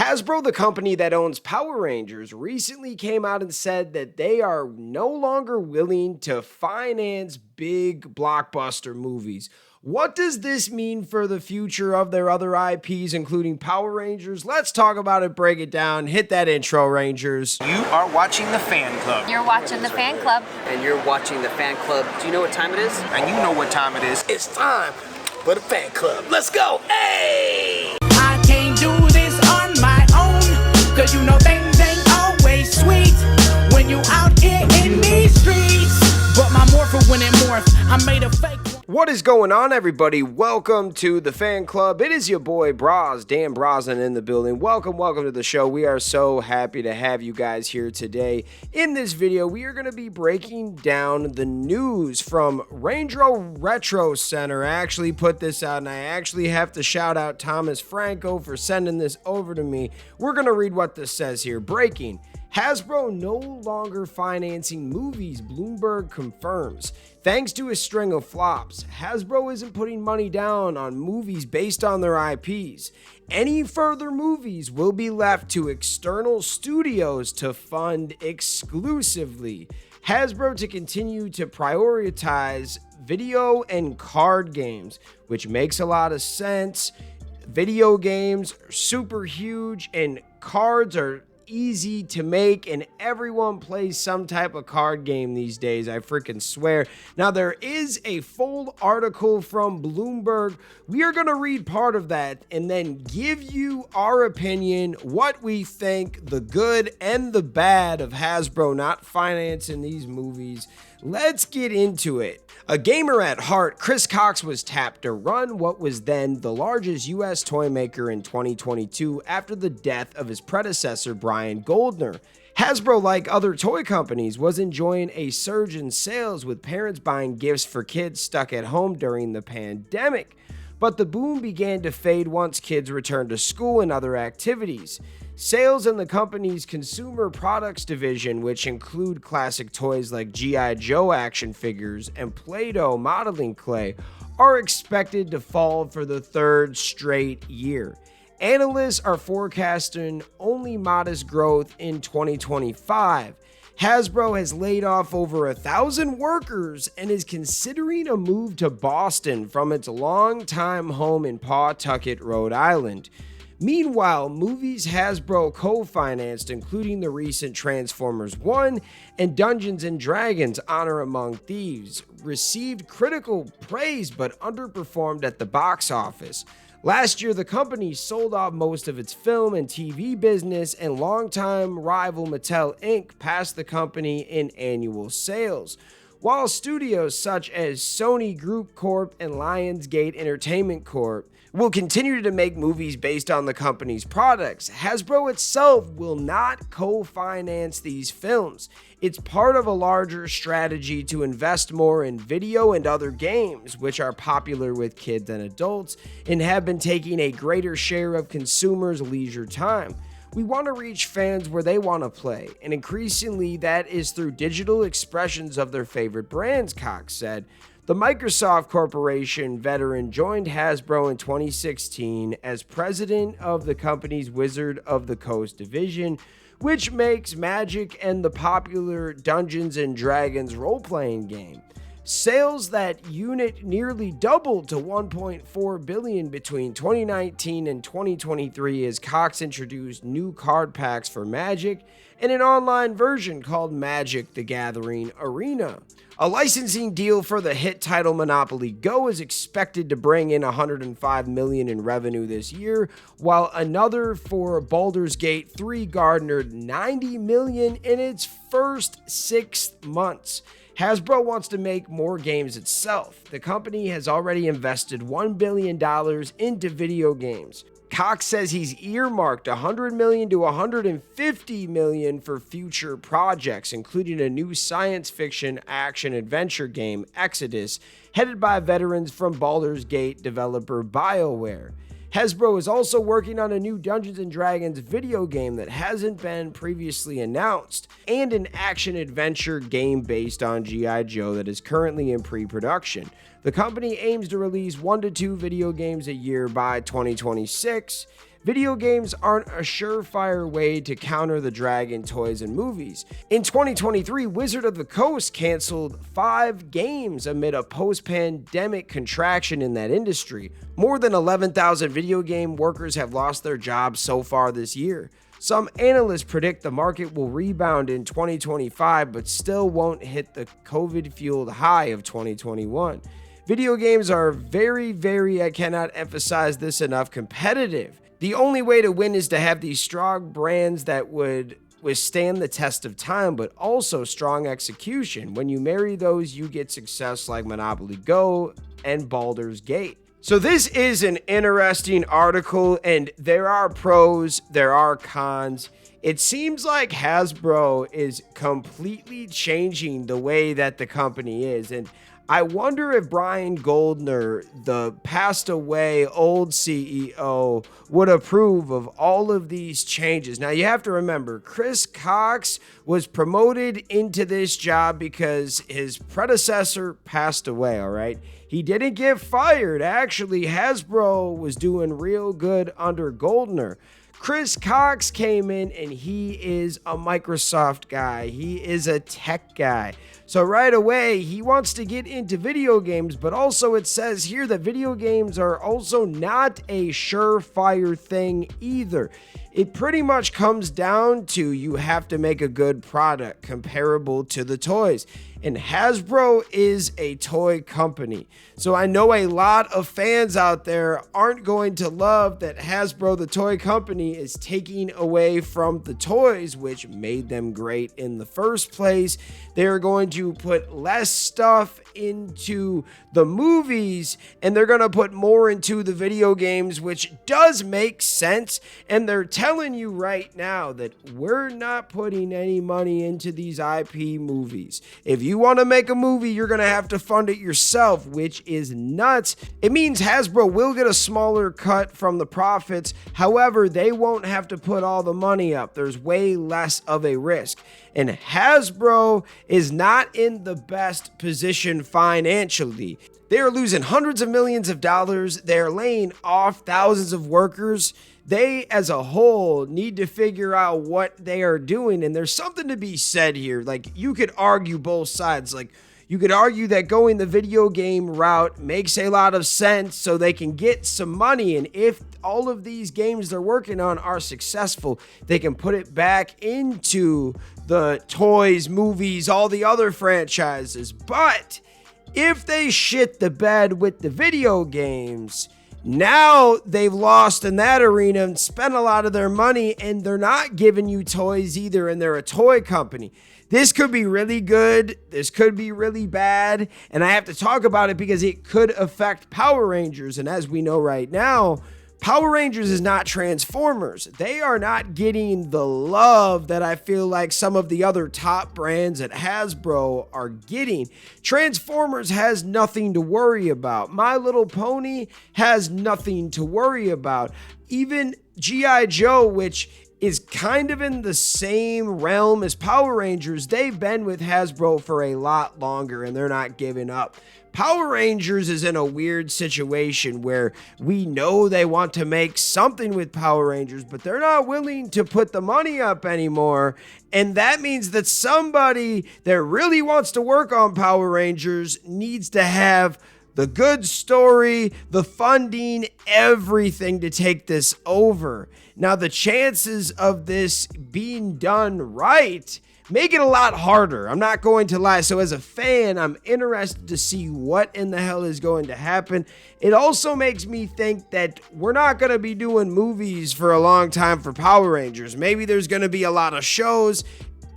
Hasbro, the company that owns Power Rangers, recently came out and said that they are no longer willing to finance big blockbuster movies. What does this mean for the future of their other IPs, including Power Rangers? Let's talk about it, break it down. Hit that intro, Rangers. You are watching the Fan Club. You're watching the Fan Club. And you're watching the Fan Club. Do you know what time it is? And you know what time it is. It's time for the Fan Club. Let's go. Hey! I can't do this on my own, cause you know things ain't always sweet when you out here in these streets. But my morpher when it morph, I made a fake. What is going on, everybody? Welcome to the Fan Club. It is your boy Braz, Dan Brosnan in the building. Welcome to the show. We are so happy to have you guys here today. In this video, we are going to be breaking down the news from Ranger Retro Center. I actually put this out, and I actually have to shout out Thomas Franco for sending this over to me. We're going to read what this says here. Breaking. Hasbro no longer financing movies, Bloomberg confirms. Thanks to a string of flops, Hasbro isn't putting money down on movies based on their IPs. Any further movies will be left to external studios to fund exclusively. Hasbro to continue to prioritize video and card games, which makes a lot of sense. Video games are super huge and cards are easy to make, and everyone plays some type of card game these days, I freaking swear. Now, there is a full article from Bloomberg. We are going to read part of that and then give you our opinion, what we think, the good and the bad of Hasbro not financing these movies. Let's get into it. A gamer at heart, Chris Cox was tapped to run what was then the largest U.S. toy maker in 2022 after the death of his predecessor, Brian Goldner. Hasbro, like other toy companies, was enjoying a surge in sales with parents buying gifts for kids stuck at home during the pandemic. But the boom began to fade once kids returned to school and other activities. Sales in the company's consumer products division, which include classic toys like G.I. Joe action figures and Play-Doh modeling clay, are expected to fall for the third straight year. Analysts are forecasting only modest growth in 2025. Hasbro has laid off over 1,000 workers and is considering a move to Boston from its longtime home in Pawtucket, Rhode Island. Meanwhile, movies Hasbro co-financed, including the recent Transformers 1 and Dungeons & Dragons Honor Among Thieves, received critical praise but underperformed at the box office. Last year, the company sold off most of its film and TV business, and longtime rival Mattel Inc. passed the company in annual sales. While studios such as Sony Group Corp and Lionsgate Entertainment Corp will continue to make movies based on the company's products, Hasbro itself will not co-finance these films. It's part of a larger strategy to invest more in video and other games, which are popular with kids and adults and have been taking a greater share of consumers' leisure time. We want to reach fans where they want to play, and increasingly that is through digital expressions of their favorite brands, Cox said. The Microsoft Corporation veteran joined Hasbro in 2016 as president of the company's Wizard of the Coast division, which makes Magic and the popular Dungeons & Dragons role-playing game. Sales that unit nearly doubled to $1.4 billion between 2019 and 2023 as Cox introduced new card packs for Magic and an online version called Magic: The Gathering Arena. A licensing deal for the hit title Monopoly Go is expected to bring in $105 million in revenue this year, while another for Baldur's Gate 3 garnered $90 million in its first 6 months. Hasbro wants to make more games itself. The company has already invested $1 billion into video games. Cox says he's earmarked $100 million to $150 million for future projects, including a new science fiction action-adventure game, Exodus, headed by veterans from Baldur's Gate developer BioWare. Hasbro is also working on a new Dungeons & Dragons video game that hasn't been previously announced, and an action-adventure game based on G.I. Joe that is currently in pre-production. The company aims to release 1 to 2 video games a year by 2026. video games aren't a surefire way to counter the drag in toys and movies. In 2023, Wizard of the Coast canceled 5 games amid a post-pandemic contraction in that industry. More than 11,000 video game workers have lost their jobs so far this year. Some analysts predict the market will rebound in 2025, but still won't hit the COVID-fueled high of 2021. Video games are very, I cannot emphasize this enough, competitive. The only way to win is to have these strong brands that would withstand the test of time, but also strong execution. When you marry those, you get success like Monopoly Go and Baldur's Gate. So this is an interesting article, and there are pros, there are cons. It seems like Hasbro is completely changing the way that the company is, and I wonder if Brian Goldner, the passed away old CEO, would approve of all of these changes. Now, you have to remember, Chris Cox was promoted into this job because his predecessor passed away, all right? He didn't get fired. Actually, Hasbro was doing real good under Goldner. Chris Cox came in and he is a Microsoft guy. He is a tech guy. So right away, he wants to get into video games, but also it says here that video games are also not a surefire thing either. It pretty much comes down to you have to make a good product comparable to the toys. And Hasbro is a toy company. So I know a lot of fans out there aren't going to love that Hasbro, the toy company, is taking away from the toys, which made them great in the first place. They're going to put less stuff into the movies and they're going to put more into the video games, which does make sense. And they're telling you right now that we're not putting any money into these IP movies. If you want to make a movie, you're going to have to fund it yourself, which is nuts. It means Hasbro will get a smaller cut from the profits. However, they won't have to put all the money up. There's way less of a risk. And Hasbro is not in the best position financially. They are losing hundreds of millions of dollars. They're laying off thousands of workers. They, as a whole, need to figure out what they are doing. And there's something to be said here. Like, you could argue both sides. Like, you could argue that going the video game route makes a lot of sense so they can get some money. And if all of these games they're working on are successful, they can put it back into the toys, movies, all the other franchises. But if they shit the bed with the video games, now they've lost in that arena and spent a lot of their money, and they're not giving you toys either, and they're a toy company. This could be really good. This could be really bad. And I have to talk about it because it could affect Power Rangers. And as we know right now, Power Rangers is not Transformers. They are not getting the love that I feel like some of the other top brands at Hasbro are getting. Transformers has nothing to worry about. My Little Pony has nothing to worry about. Even G.I. Joe, which is kind of in the same realm as Power Rangers, they've been with Hasbro for a lot longer and they're not giving up. Power Rangers is in a weird situation where we know they want to make something with Power Rangers, but they're not willing to put the money up anymore. And that means that somebody that really wants to work on Power Rangers needs to have the good story, the funding, everything to take this over. Now, the chances of this being done right make it a lot harder. I'm not going to lie. So as a fan, I'm interested to see what in the hell is going to happen. It also makes me think that we're not going to be doing movies for a long time for Power Rangers. Maybe there's going to be a lot of shows.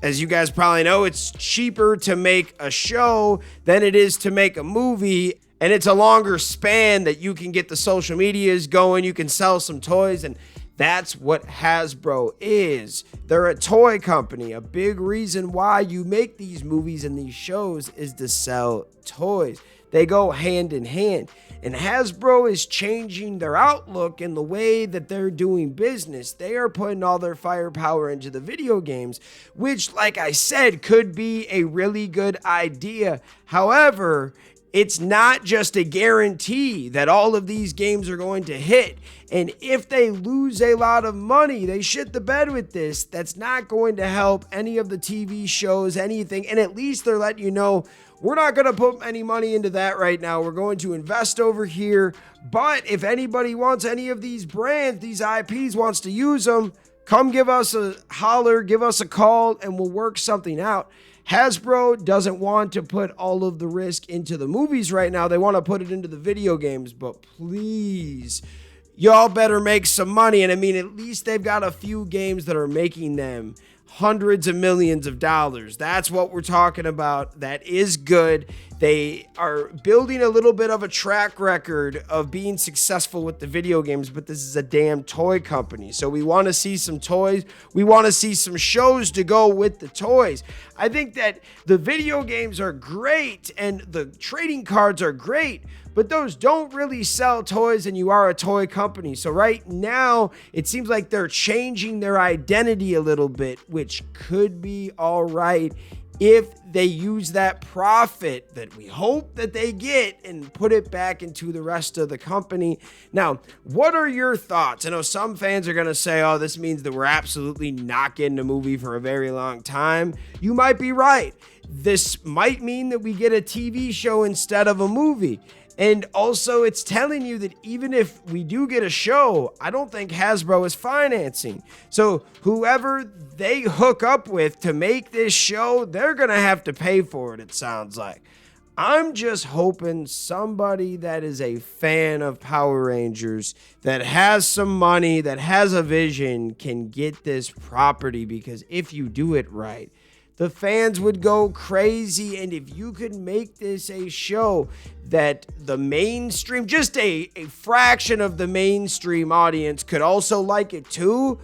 As you guys probably know, it's cheaper to make a show than it is to make a movie. And it's a longer span that you can get the social medias going. You can sell some toys, and that's what Hasbro is. They're a toy company. A big reason why you make these movies and these shows is to sell toys. They go hand in hand. And Hasbro is changing their outlook in the way that they're doing business. They are putting all their firepower into the video games, which, like I said, could be a really good idea. However, It's not just a guarantee that all of these games are going to hit. And if they lose a lot of money, they shit the bed with this. That's not going to help any of the TV shows, anything. And at least they're letting you know, we're not going to put any money into that right now. We're going to invest over here. But if anybody wants any of these brands, these IPs, wants to use them, come give us a holler, give us a call, and we'll work something out. Hasbro doesn't want to put all of the risk into the movies right now. They want to put it into the video games. But please, y'all better make some money. And I mean, at least they've got a few games that are making them hundreds of millions of dollars. That's what we're talking about. That is good. They are building a little bit of a track record of being successful with the video games, but this is a damn toy company. So we want to see some toys. We want to see some shows to go with the toys. I think that the video games are great and the trading cards are great, but those don't really sell toys, and you are a toy company. So right now, it seems like they're changing their identity a little bit, which could be all right if they use that profit that we hope that they get and put it back into the rest of the company. Now, what are your thoughts? I know some fans are going to say, oh, this means that we're absolutely not getting a movie for a very long time. You might be right. This might mean that we get a TV show instead of a movie. And also, it's telling you that even if we do get a show, I don't think Hasbro is financing. So whoever they hook up with to make this show, they're going to have to pay for it, it sounds like. I'm just hoping somebody that is a fan of Power Rangers, that has some money, that has a vision, can get this property, because if you do it right, the fans would go crazy. And if you could make this a show that the mainstream, just a fraction of the mainstream audience could also like it too,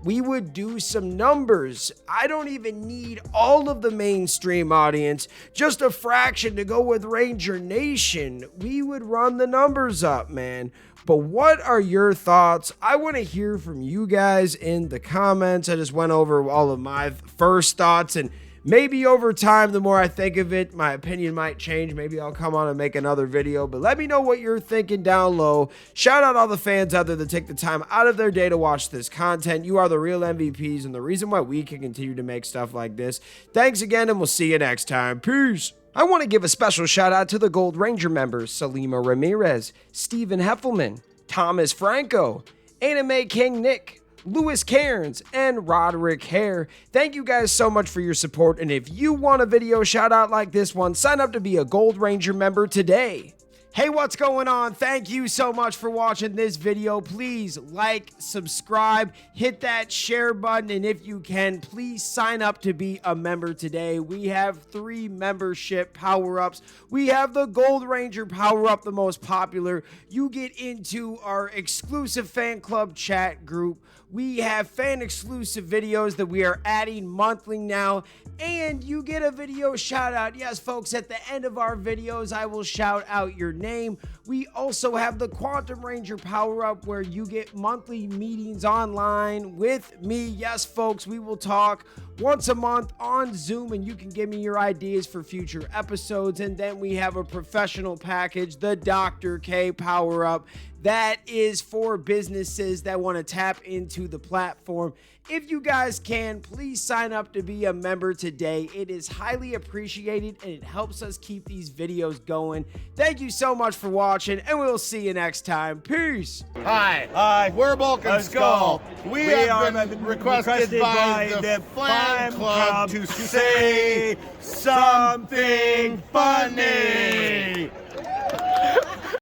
we would do some numbers. I don't even need all of the mainstream audience, just a fraction to go with Ranger Nation. We would run the numbers up, man. But what are your thoughts? I want to hear from you guys in the comments. I just went over all of my first thoughts, and maybe over time, the more I think of it, my opinion might change. Maybe I'll come on and make another video, but let me know what you're thinking down low. Shout out all the fans out there that take the time out of their day to watch this content. You are the real MVPs and the reason why we can continue to make stuff like this. Thanks again, and we'll see you next time. Peace. I want to give a special shout out to the Gold Ranger members, Salima Ramirez, Stephen Heffelman, Thomas Franco, Anime King Nick, Lewis Cairns, and Roderick Hare. Thank you guys so much for your support, and if you want a video shout out like this one, sign up to be a Gold Ranger member today. Hey, what's going on? Thank you so much for watching this video. Please like, subscribe, hit that share button, and if you can, please sign up to be a member today. We have 3 membership power-ups. We have the Gold Ranger power-up, the most popular. You get into our exclusive fan club chat group. We have fan-exclusive videos that we are adding monthly now, and you get a video shout-out. Yes, folks, at the end of our videos, I will shout out your name. We also have the Quantum Ranger power-up, where you get monthly meetings online with me. Yes, folks, we will talk once a month on Zoom, and you can give me your ideas for future episodes. And then we have a professional package, the Dr. K power-up. That is for businesses that want to tap into the platform. If you guys can, please sign up to be a member today. It is highly appreciated, and it helps us keep these videos going. Thank you so much for watching, and we'll see you next time. Peace. Hi, we're Bulk and Skull. We have been requested by the fan club to say something funny.